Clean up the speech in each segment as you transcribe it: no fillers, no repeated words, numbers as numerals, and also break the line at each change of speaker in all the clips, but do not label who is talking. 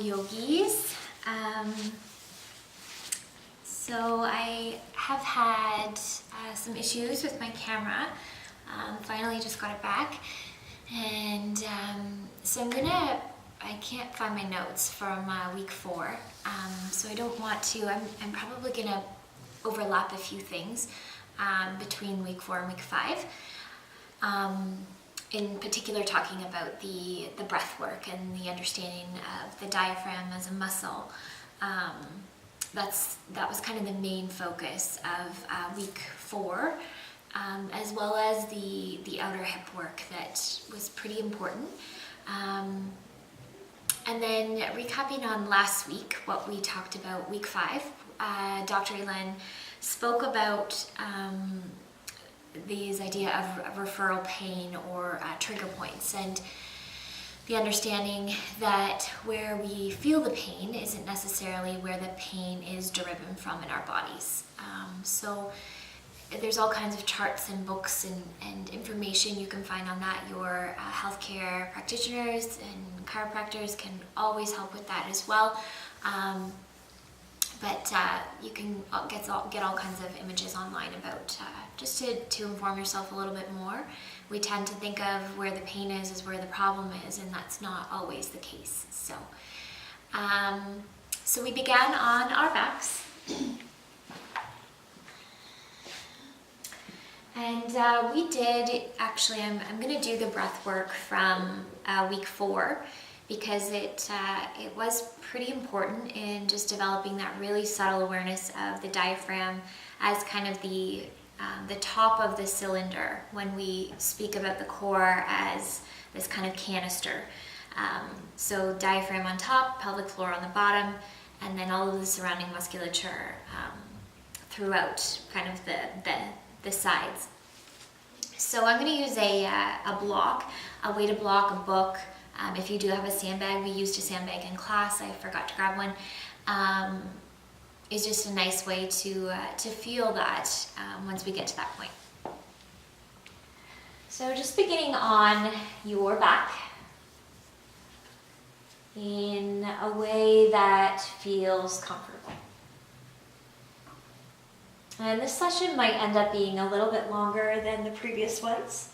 yogis. So I have had some issues with my camera. Finally just got it back. And so I can't find my notes from week 4. So I don't want to, I'm probably gonna overlap a few things between week 4 and week 5. In particular, talking about the breath work and the understanding of the diaphragm as a muscle. That was kind of the main focus of week 4, as well as the outer hip work that was pretty important. And then recapping on last week, what we talked about week 5, Dr. Elen spoke about these idea of referral pain or trigger points, and the understanding that where we feel the pain isn't necessarily where the pain is deriving from in our bodies. So there's all kinds of charts and books and information you can find on that. Your healthcare practitioners and chiropractors can always help with that as well. But you can get all kinds of images online about just to inform yourself a little bit more. We tend to think of where the pain is where the problem is, and that's not always the case. So, so we began on our backs. And we did, actually, I'm going to do the breath work from week 4, because it was pretty important in just developing that really subtle awareness of the diaphragm as kind of the top of the cylinder when we speak about the core as this kind of canister. So diaphragm on top, pelvic floor on the bottom, and then all of the surrounding musculature throughout kind of the sides. So I'm going to use a block, a weighted block, a book. If you do have a sandbag, we used a sandbag in class. I forgot to grab one. It's just a nice way to feel that once we get to that point. So just beginning on your back in a way that feels comfortable. And this session might end up being a little bit longer than the previous ones.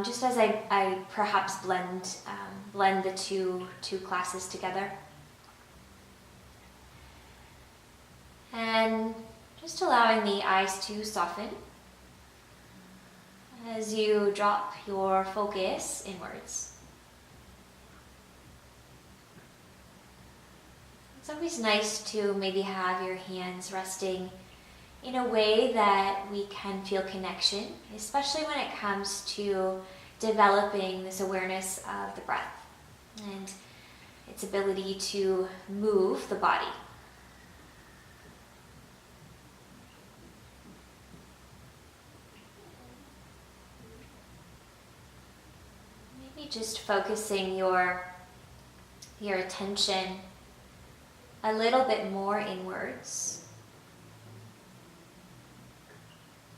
Just as I perhaps blend the two classes together. And just allowing the eyes to soften as you drop your focus inwards. It's always nice to maybe have your hands resting in a way that we can feel connection, especially when it comes to developing this awareness of the breath and its ability to move the body. Maybe just focusing your attention a little bit more inwards.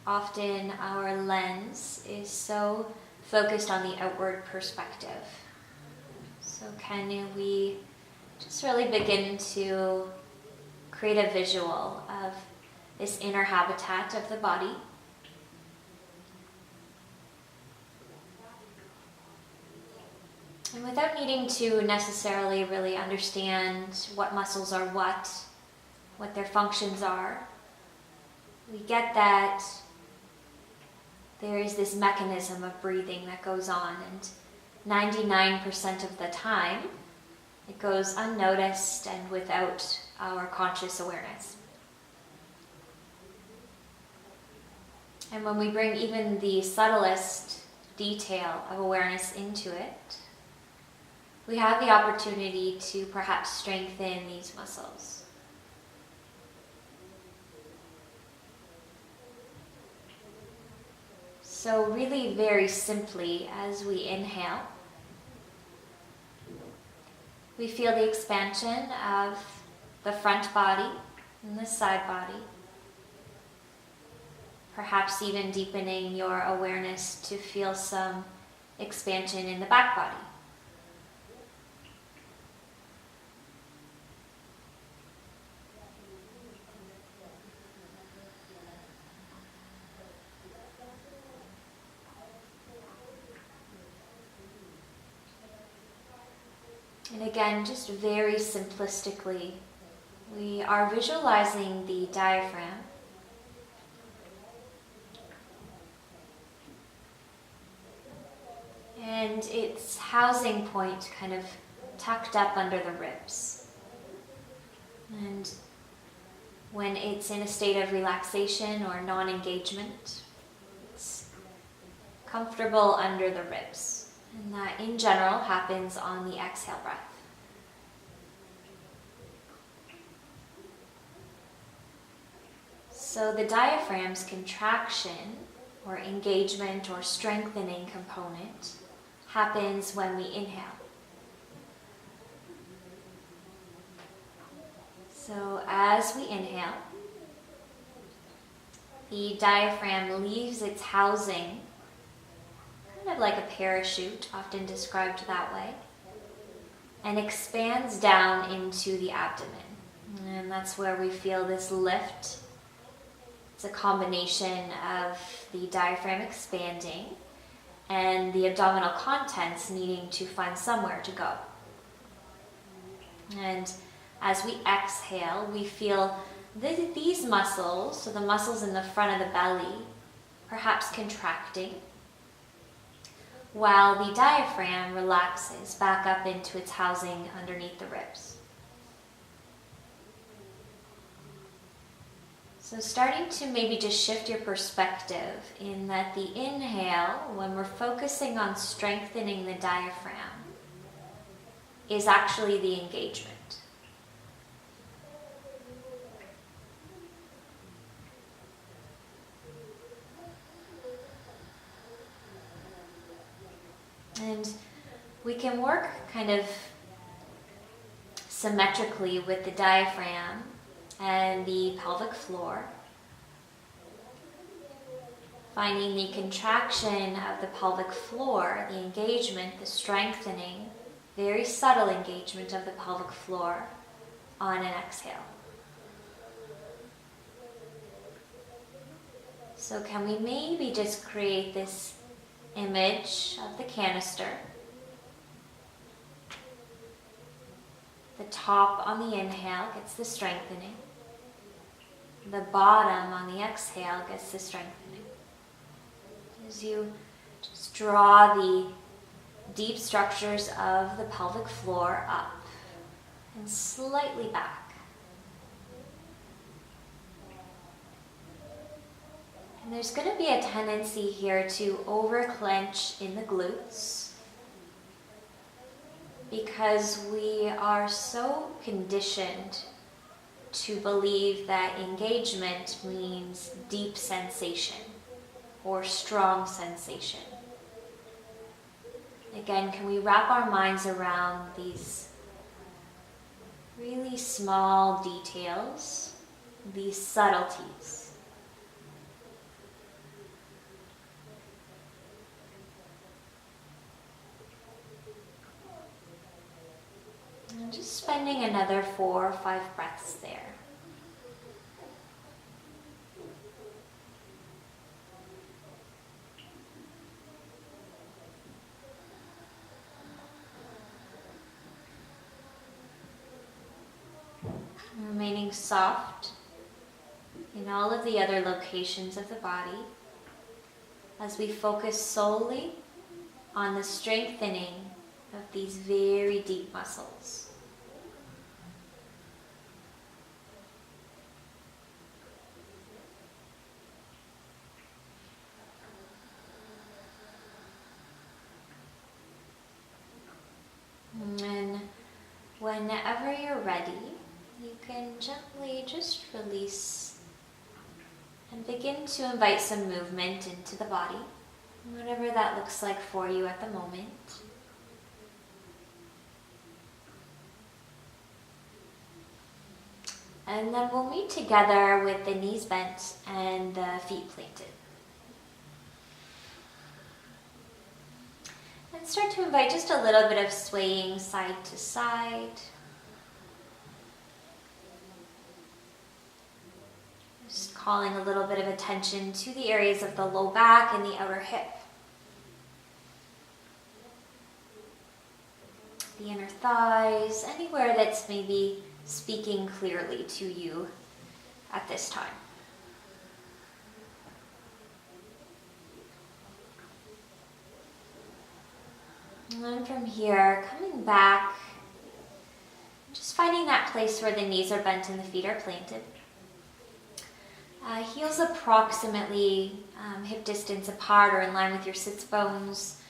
Often our lens is so focused on the outward perspective. So can we just really begin to create a visual of this inner habitat of the body? And without needing to necessarily really understand what muscles are what their functions are, we get that there is this mechanism of breathing that goes on, and 99% of the time it goes unnoticed and without our conscious awareness. And when we bring even the subtlest detail of awareness into it, we have the opportunity to perhaps strengthen these muscles. So really very simply, as we inhale, we feel the expansion of the front body and the side body, perhaps even deepening your awareness to feel some expansion in the back body. And again, just very simplistically, we are visualizing the diaphragm and its housing point kind of tucked up under the ribs. And when it's in a state of relaxation or non-engagement, it's comfortable under the ribs. And that in general happens on the exhale breath. So the diaphragm's contraction or engagement or strengthening component happens when we inhale. So as we inhale, the diaphragm leaves its housing, kind of like a parachute, often described that way, and expands down into the abdomen. And that's where we feel this lift. It's a combination of the diaphragm expanding and the abdominal contents needing to find somewhere to go. And as we exhale, we feel these muscles, so the muscles in the front of the belly, perhaps contracting, while the diaphragm relaxes back up into its housing underneath the ribs. So starting to maybe just shift your perspective in that the inhale, when we're focusing on strengthening the diaphragm, is actually the engagement. And we can work kind of symmetrically with the diaphragm and the pelvic floor, finding the contraction of the pelvic floor, the engagement, the strengthening, very subtle engagement of the pelvic floor on an exhale. So can we maybe just create this image of the canister? The top on the inhale gets the strengthening. The bottom on the exhale gets the strengthening. As you just draw the deep structures of the pelvic floor up and slightly back. And there's going to be a tendency here to over-clench in the glutes because we are so conditioned to believe that engagement means deep sensation or strong sensation. Again, can we wrap our minds around these really small details, these subtleties? And just spending another 4 or 5 breaths there. Remaining soft in all of the other locations of the body as we focus solely on the strengthening of these very deep muscles. And whenever you're ready, you can gently just release and begin to invite some movement into the body, whatever that looks like for you at the moment. And then we'll meet together with the knees bent and the feet planted. And start to invite just a little bit of swaying side to side. Just calling a little bit of attention to the areas of the low back and the outer hip. The the inner thighs, anywhere that's maybe speaking clearly to you at this time. And then from here, coming back, just finding that place where the knees are bent and the feet are planted. Heels approximately hip distance apart or in line with your sits bones,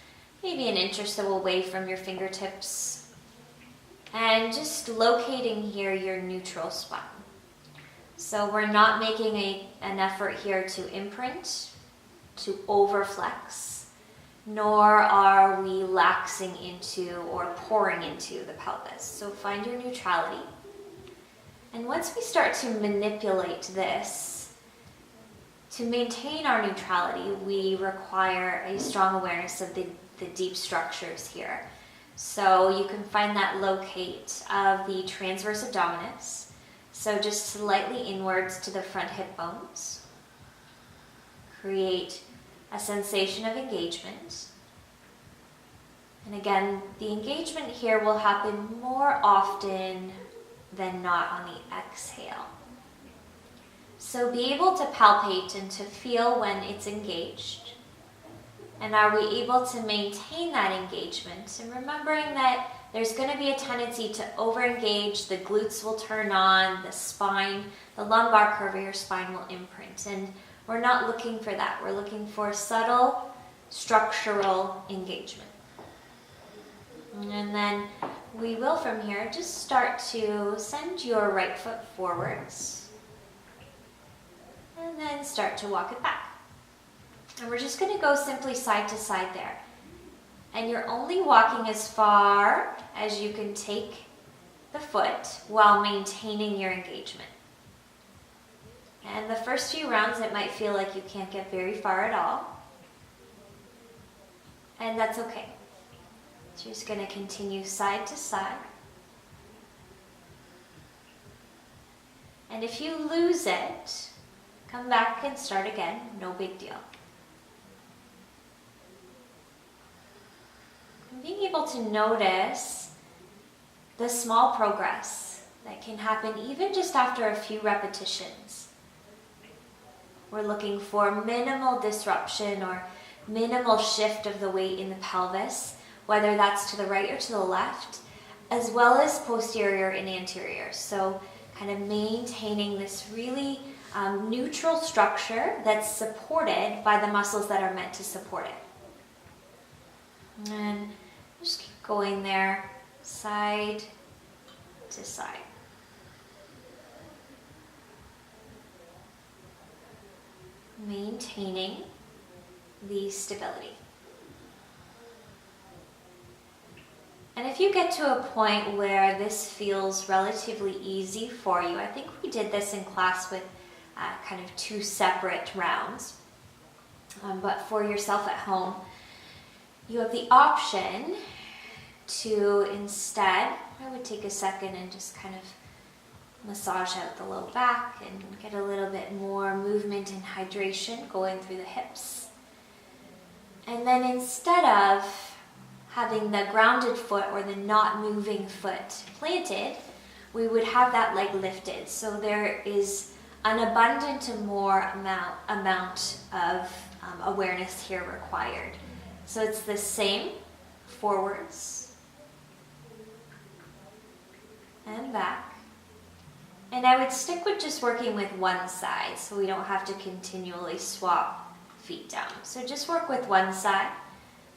maybe an inch or so away from your fingertips. And just locating here your neutral spine. So we're not making an effort here to imprint, to overflex, nor are we laxing into or pouring into the pelvis. So find your neutrality. And once we start to manipulate this, to maintain our neutrality, we require a strong awareness of the deep structures here. So you can find that locate of the transverse abdominis. So just slightly inwards to the front hip bones. Create a sensation of engagement. And again, the engagement here will happen more often than not on the exhale. So be able to palpate and to feel when it's engaged. And are we able to maintain that engagement? And remembering that there's going to be a tendency to over-engage, the glutes will turn on, the spine, the lumbar curve of your spine will imprint. And we're not looking for that. We're looking for subtle structural engagement. And then we will from here just start to send your right foot forwards. And then start to walk it back. And we're just going to go simply side to side there. And you're only walking as far as you can take the foot while maintaining your engagement. And the first few rounds it might feel like you can't get very far at all. And that's okay. So you're just going to continue side to side. And if you lose it, come back and start again, no big deal. And being able to notice the small progress that can happen even just after a few repetitions. We're looking for minimal disruption or minimal shift of the weight in the pelvis, whether that's to the right or to the left, as well as posterior and anterior. So kind of maintaining this really neutral structure that's supported by the muscles that are meant to support it. And just keep going there, side to side. Maintaining the stability. And if you get to a point where this feels relatively easy for you, I think we did this in class with kind of 2 separate rounds. But for yourself at home, you have the option to instead, I would take a second and just kind of massage out the low back and get a little bit more movement and hydration going through the hips. And then instead of having the grounded foot or the not moving foot planted, we would have that leg lifted. So there is an abundant and more amount of awareness here required. So it's the same, forwards and back. And I would stick with just working with one side so we don't have to continually swap feet down. So just work with one side.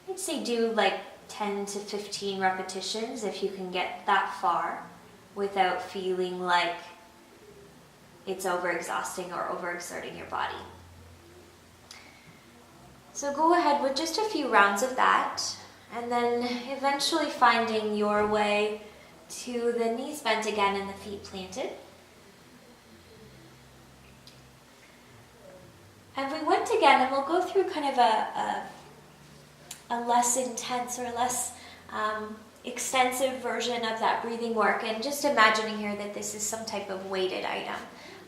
I'd say do like 10 to 15 repetitions if you can get that far without feeling like it's overexhausting or overexerting your body. So go ahead with just a few rounds of that, and then eventually finding your way to the knees bent again and the feet planted. And we went again, and we'll go through kind of a less intense or less extensive version of that breathing work, and just imagining here that this is some type of weighted item,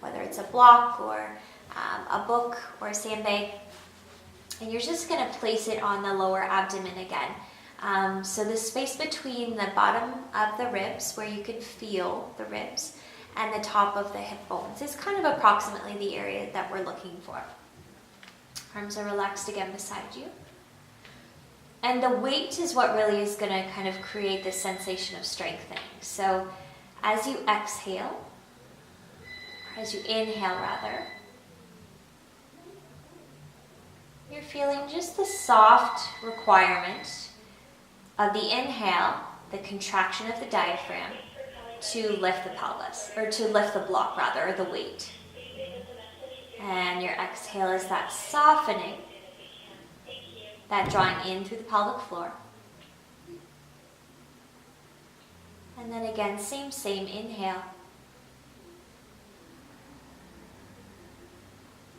whether it's a block or a book or a sandbag, and you're just going to place it on the lower abdomen again. So the space between the bottom of the ribs, where you can feel the ribs, and the top of the hip bones is kind of approximately the area that we're looking for. Arms are relaxed again beside you. And the weight is what really is going to kind of create this sensation of strengthening. So as you exhale, or as you inhale rather, you're feeling just the soft requirement of the inhale, the contraction of the diaphragm, to lift the pelvis, or to lift the block rather, or the weight. And your exhale is that softening, that drawing in through the pelvic floor. And then again, same, inhale.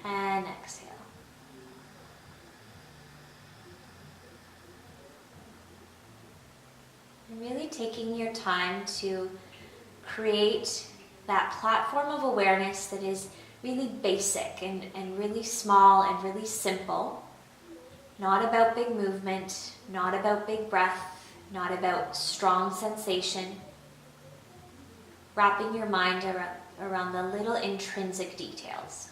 And exhale. And really taking your time to create that platform of awareness that is really basic and really small and really simple. Not about big movement, not about big breath, not about strong sensation. Wrapping your mind around the little intrinsic details.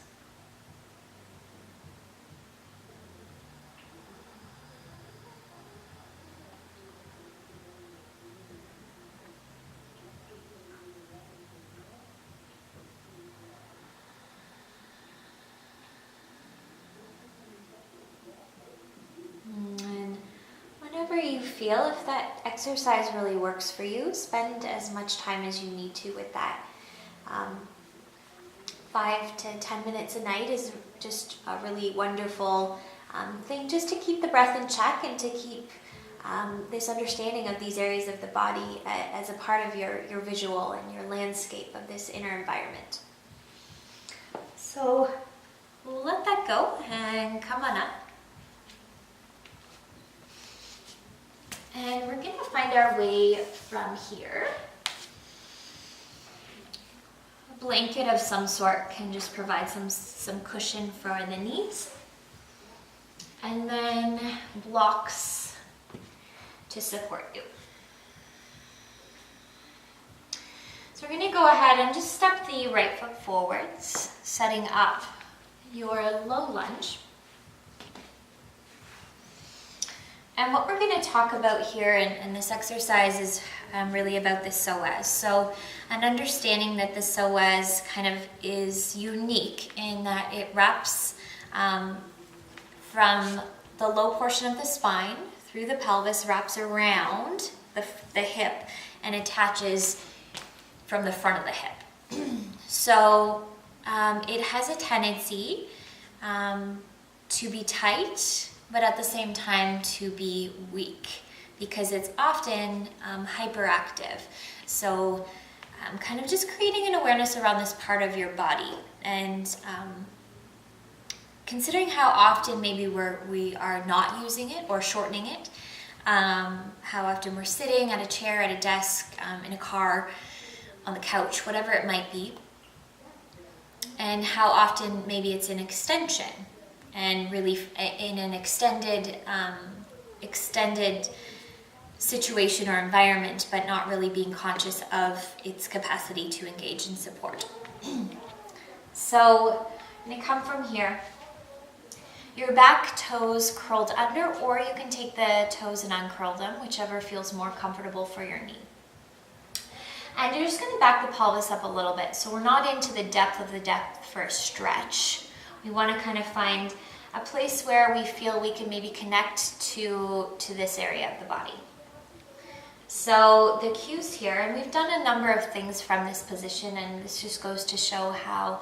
You feel, if that exercise really works for you, spend as much time as you need to with that. 5 to 10 minutes a night is just a really wonderful thing, just to keep the breath in check and to keep this understanding of these areas of the body as a part of your visual and your landscape of this inner environment. So we'll let that go and come on up. And we're going to find our way from here. A blanket of some sort can just provide some cushion for the knees. And then blocks to support you. So we're going to go ahead and just step the right foot forwards, setting up your low lunge. And what we're going to talk about here in this exercise is really about the psoas. So an understanding that the psoas kind of is unique in that it wraps from the low portion of the spine through the pelvis, wraps around the hip and attaches from the front of the hip. So it has a tendency to be tight, but at the same time to be weak, because it's often hyperactive. So kind of just creating an awareness around this part of your body, and considering how often maybe we are not using it or shortening it, how often we're sitting at a chair, at a desk, in a car, on the couch, whatever it might be, and how often maybe it's an extension, and really in an extended situation or environment, but not really being conscious of its capacity to engage and support. So I'm going to come from here. Your back toes curled under, or you can take the toes and uncurl them, whichever feels more comfortable for your knee. And you're just going to back the pelvis up a little bit. So we're not into the depth of the depth for a stretch. We want to kind of find a place where we feel we can maybe connect to this area of the body. So the cues here, and we've done a number of things from this position, and this just goes to show how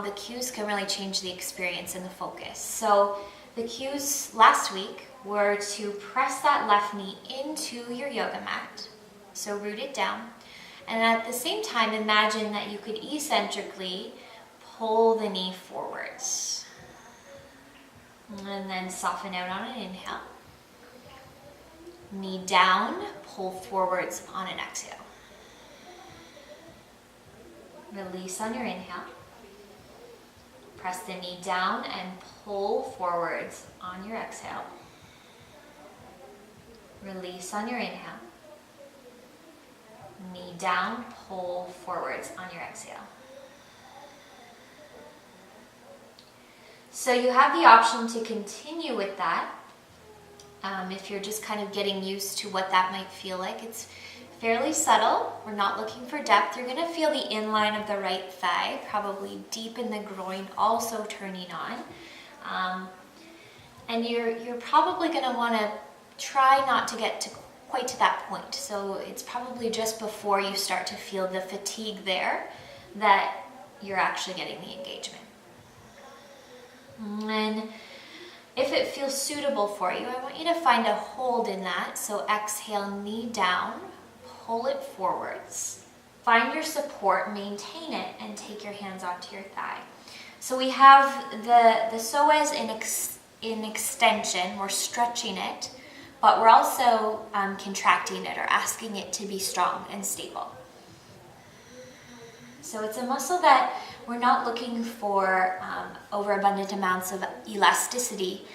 the cues can really change the experience and the focus. So the cues last week were to press that left knee into your yoga mat, so root it down, and at the same time imagine that you could eccentrically pull the knee forwards, and then soften out on an inhale. Knee down, pull forwards on an exhale. Release on your inhale. Press the knee down and pull forwards on your exhale. Release on your inhale. Knee down, pull forwards on your exhale. So you have the option to continue with that. If you're just kind of getting used to what that might feel like. It's fairly subtle. We're not looking for depth. You're gonna feel the inline of the right thigh, probably deep in the groin, also turning on. And you're probably gonna wanna try not to get quite to that point. So it's probably just before you start to feel the fatigue there that you're actually getting the engagement. And if it feels suitable for you, I want you to find a hold in that. So exhale, knee down, pull it forwards. Find your support, maintain it, and take your hands onto your thigh. So we have the psoas in extension, we're stretching it, but we're also contracting it or asking it to be strong and stable. So it's a muscle that we're not looking for overabundant amounts of elasticity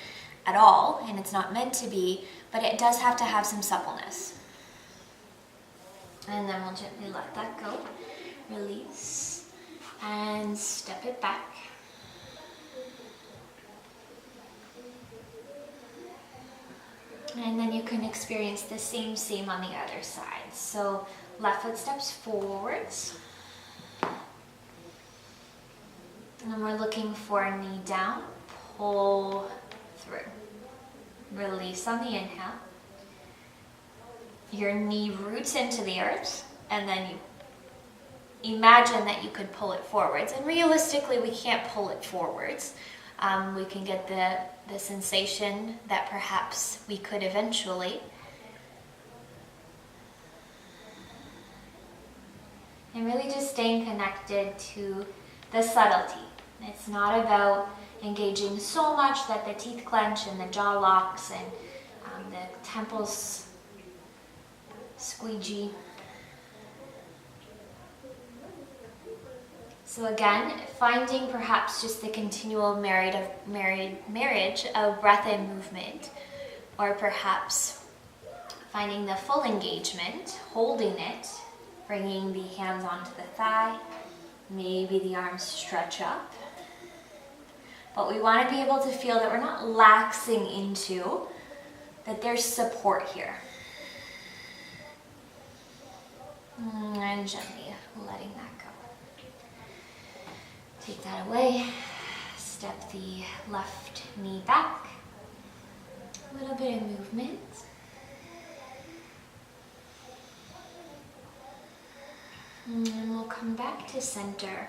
at all, and it's not meant to be, but it does have to have some suppleness. And then we'll gently let that go. Release and step it back. And then you can experience the same on the other side. So left foot steps forwards. And then we're looking for a knee down, pull through. Release on the inhale. Your knee roots into the earth, and then you imagine that you could pull it forwards. And realistically, we can't pull it forwards. We can get the sensation that perhaps we could eventually. And really just staying connected to the subtlety. It's not about engaging so much that the teeth clench and the jaw locks and the temples squeegee. So again, finding perhaps just the continual marriage of breath and movement, or perhaps finding the full engagement, holding it, bringing the hands onto the thigh, maybe the arms stretch up. But we want to be able to feel that we're not laxing into, that there's support here. And gently letting that go. Take that away. Step the left knee back. A little bit of movement. And we'll come back to center.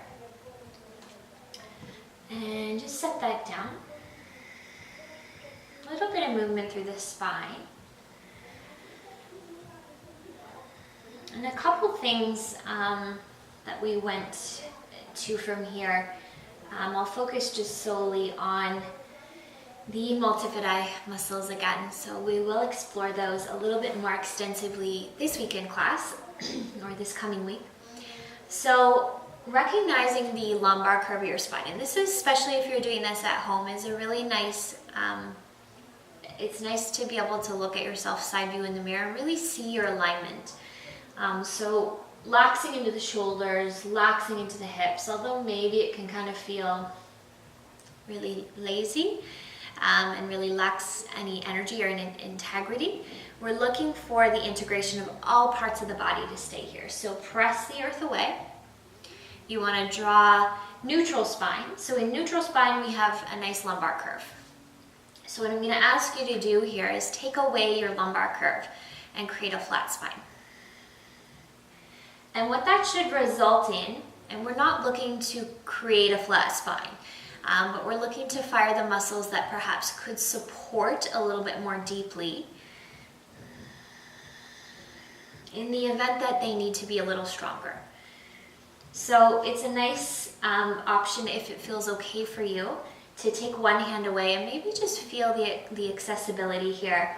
And just set that down. A little bit of movement through the spine. And a couple things that we went to from here. I'll focus just solely on the multifidi muscles again. So we will explore those a little bit more extensively this week in class, or this coming week. So recognizing the lumbar curve of your spine, and this is, especially if you're doing this at home, is a really nice, it's nice to be able to look at yourself side view in the mirror and really see your alignment. So laxing into the shoulders, laxing into the hips, although maybe it can kind of feel really lazy and really lacks any energy or integrity. We're looking for the integration of all parts of the body to stay here. So press the earth away. You want to draw neutral spine. So in neutral spine, we have a nice lumbar curve. So what I'm going to ask you to do here is take away your lumbar curve and create a flat spine. And what that should result in, and we're not looking to create a flat spine, but we're looking to fire the muscles that perhaps could support a little bit more deeply in the event that they need to be a little stronger. So it's a nice option, if it feels okay for you, to take one hand away and maybe just feel the accessibility here.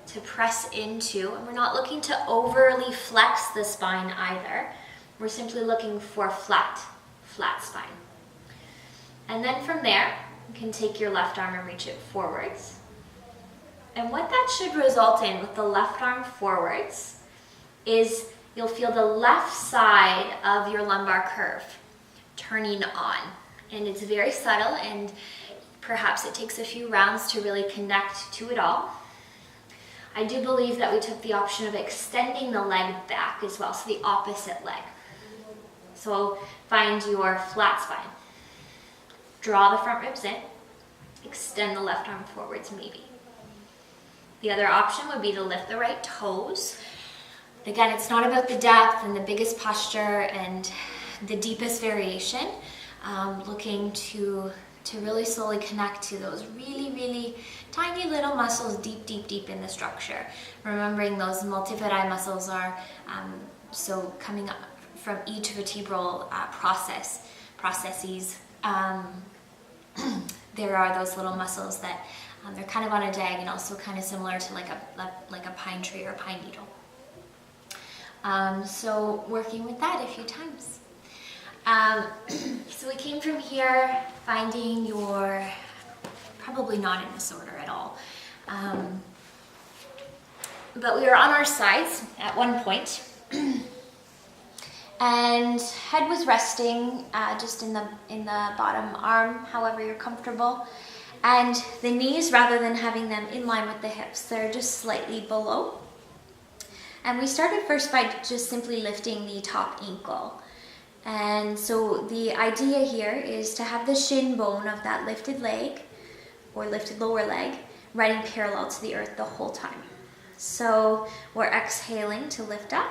To press into, and we're not looking to overly flex the spine either. We're simply looking for flat spine. And then from there, you can take your left arm and reach it forwards. And what that should result in with the left arm forwards is you'll feel the left side of your lumbar curve turning on. And it's very subtle, and perhaps it takes a few rounds to really connect to it all. I do believe that we took the option of extending the leg back as well, so the opposite leg. So find your flat spine. Draw the front ribs in, extend the left arm forwards maybe. The other option would be to lift the right toes. Again, it's not about the depth and the biggest posture and the deepest variation. Looking to really slowly connect to those really tiny little muscles deep in the structure. Remembering those multifidi muscles are so coming up from each vertebral processes. There are those little muscles that they're kind of on a diagonal, so kind of similar to like a pine tree or a pine needle. So working with that a few times. So we came from here, finding your, probably not in this order at all, but we were on our sides at one point, and head was resting just in the bottom arm, however you're comfortable, and the knees, rather than having them in line with the hips, they're just slightly below. And we started first by just simply lifting the top ankle. And so the idea here is to have the shin bone of that lifted leg or lifted lower leg running parallel to the earth the whole time. So we're exhaling to lift up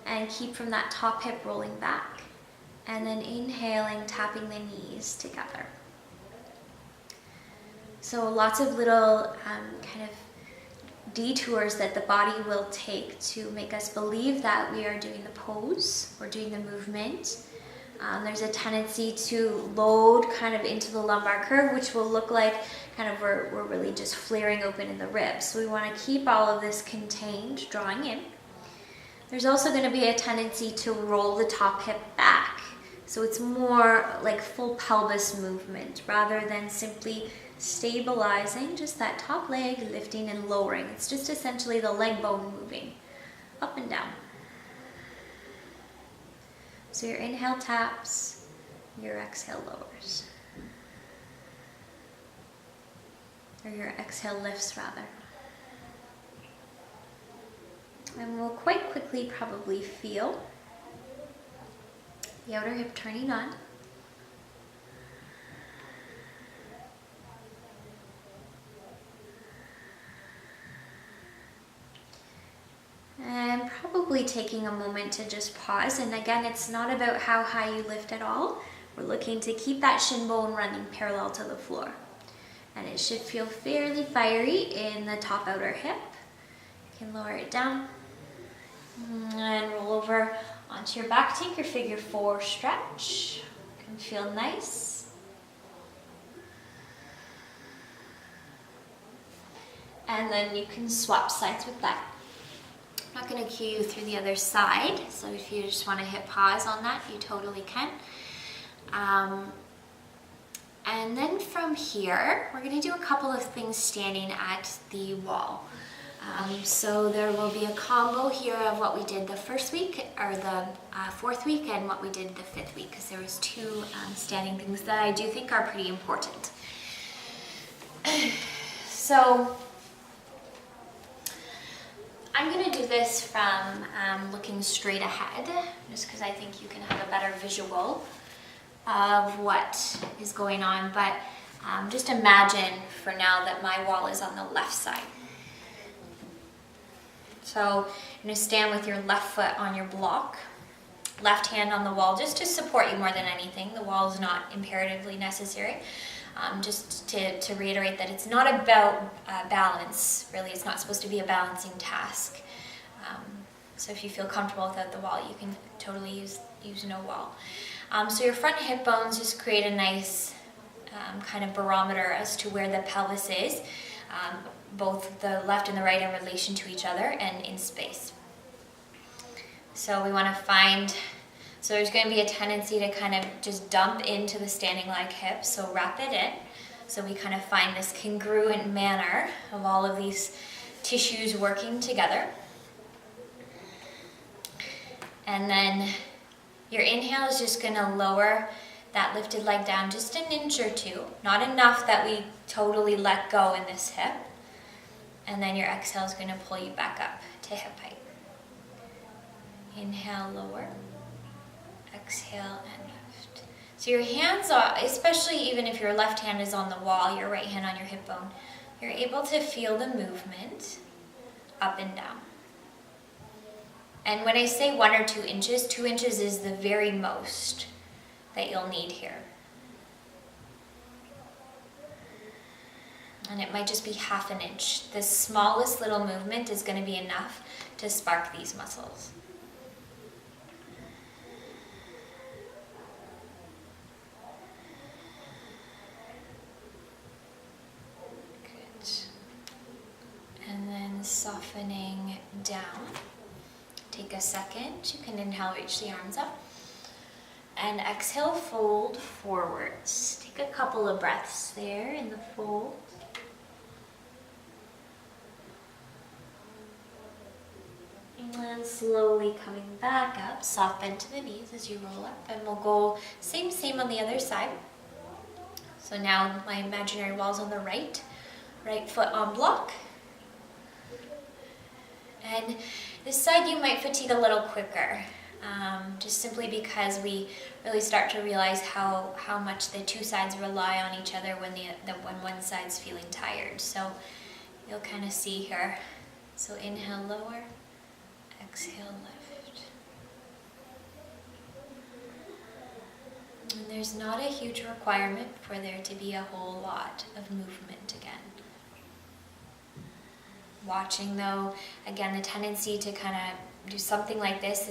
and keep from that top hip rolling back, and then inhaling, tapping the knees together. So lots of little kind of detours that the body will take to make us believe that we are doing the pose, we're doing the movement. There's a tendency to load kind of into the lumbar curve, which will look like kind of we're really just flaring open in the ribs. So we want to keep all of this contained, drawing in. There's also going to be a tendency to roll the top hip back. So it's more like full pelvis movement rather than simply stabilizing just that top leg, lifting and lowering. It's just essentially the leg bone moving up and down. So your inhale taps, your exhale lowers. Or your exhale lifts rather. And we'll quite quickly probably feel the outer hip turning on. And probably taking a moment to just pause. And again, it's not about how high you lift at all. We're looking to keep that shin bone running parallel to the floor. And it should feel fairly fiery in the top outer hip. You can lower it down and roll over onto your back. Take your figure four stretch. It can feel nice. And then you can swap sides with that. I'm not going to cue you through the other side, so if you just want to hit pause on that, you totally can. And then from here, we're going to do a couple of things standing at the wall. So there will be a combo here of what we did the first week, or the fourth week, and what we did the fifth week, because there was two standing things that I do think are pretty important. So I'm going to do this from looking straight ahead, just because I think you can have a better visual of what is going on, but just imagine for now that my wall is on the left side. So you're going to stand with your left foot on your block, left hand on the wall, just to support you more than anything. The wall is not imperatively necessary. Just to reiterate that it's not about balance, really. It's not supposed to be a balancing task. So if you feel comfortable without the wall, you can totally use no wall. So your front hip bones just create a nice kind of barometer as to where the pelvis is. Both the left and the right in relation to each other and in space. So we want to find, there's going to be a tendency to kind of just dump into the standing leg hip, so wrap it in. So we kind of find this congruent manner of all of these tissues working together. And then your inhale is just going to lower that lifted leg down just an inch or two, not enough that we totally let go in this hip. And then your exhale is going to pull you back up to hip height. Inhale, lower. Exhale and lift. So your hands are, especially even if your left hand is on the wall, your right hand on your hip bone, you're able to feel the movement up and down. And when I say 1 or 2 inches, 2 inches is the very most that you'll need here. And it might just be ½ an inch. The smallest little movement is going to be enough to spark these muscles. Good. And then softening down. Take a second. You can inhale, reach the arms up. And exhale, fold forwards. Take a couple of breaths there in the fold. And then slowly coming back up, soft bend to the knees as you roll up. And we'll go same on the other side. So now my imaginary wall's on the right foot on block. And this side you might fatigue a little quicker, just simply because we really start to realize how much the two sides rely on each other when one side's feeling tired. So you'll kind of see here. So inhale, lower, exhale, lift. And there's not a huge requirement for there to be a whole lot of movement again. Watching though, again, the tendency to kind of do something like this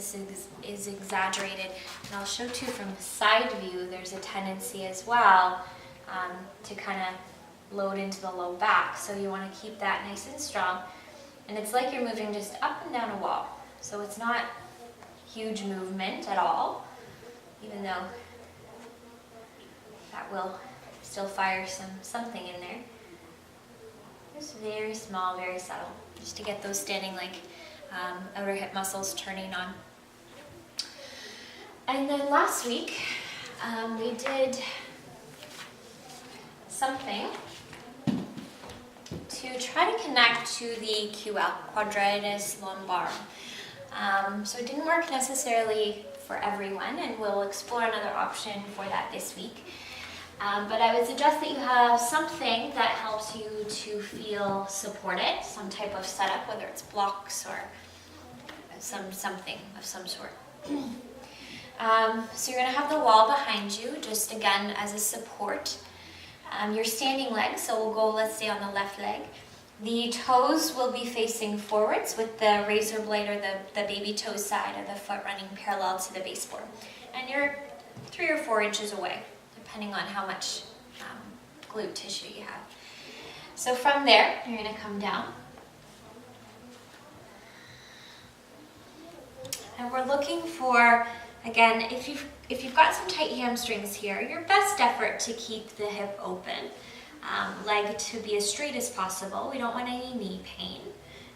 is exaggerated. And I'll show too from the side view, there's a tendency as well to kind of load into the low back. So you want to keep that nice and strong. And it's like you're moving just up and down a wall. So it's not huge movement at all, even though that will still fire something in there. Just very small, very subtle, just to get those standing leg outer hip muscles turning on. And then last week, we did something to try to connect to the QL, quadratus lumbar. So it didn't work necessarily for everyone, and we'll explore another option for that this week. But I would suggest that you have something that helps you to feel supported, some type of setup, whether it's blocks or something of some sort. So you're going to have the wall behind you, just again as a support. Your standing leg, so we'll go, let's say on the left leg. The toes will be facing forwards with the razor blade or the baby toe side of the foot running parallel to the baseboard. And you're 3 or 4 inches away, depending on how much glute tissue you have. So from there, you're going to come down. And we're looking for, again, if you've got some tight hamstrings here, your best effort to keep the hip open. Leg to be as straight as possible. We don't want any knee pain.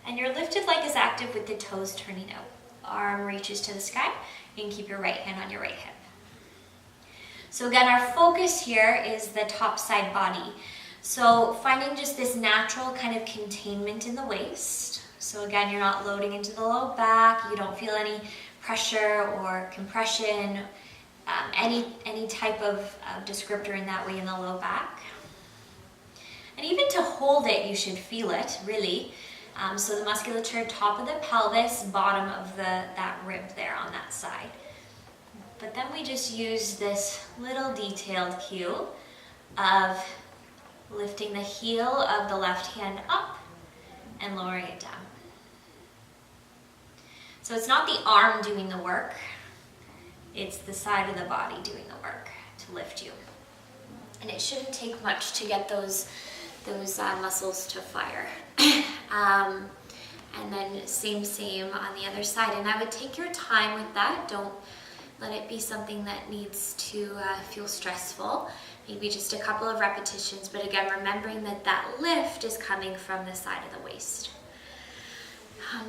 And your lifted leg is active with the toes turning out. Arm reaches to the sky. You can keep your right hand on your right hip. So again, our focus here is the top side body. So finding just this natural kind of containment in the waist. So again, you're not loading into the low back. You don't feel any pressure or compression, any type of descriptor in that way in the low back. And even to hold it, you should feel it, really. So the musculature, top of the pelvis, bottom of that rib there on that side. But then we just use this little detailed cue of lifting the heel of the left hand up and lowering it down. So it's not the arm doing the work, it's the side of the body doing the work to lift you. And it shouldn't take much to get those muscles to fire. And then same on the other side. And I would take your time with that. Don't let it be something that needs to feel stressful. maybe just a couple of repetitions, but again, remembering that that lift is coming from the side of the waist.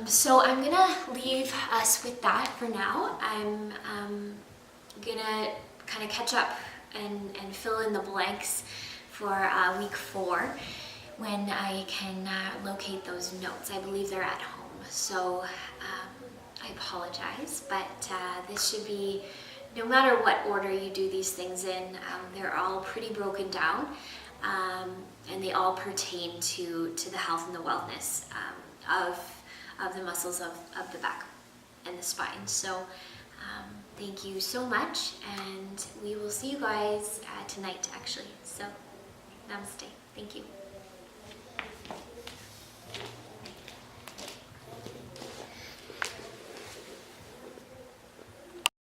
So I'm gonna leave us with that for now. I'm gonna kind of catch up and fill in the blanks for week 4 when I can locate those notes. I believe they're at home, so I apologize, but this should be, no matter what order you do these things in, they're all pretty broken down, and they all pertain to the health and the wellness of the muscles of the back and the spine. So thank you so much, and we will see you guys tonight actually. So namaste. Thank you.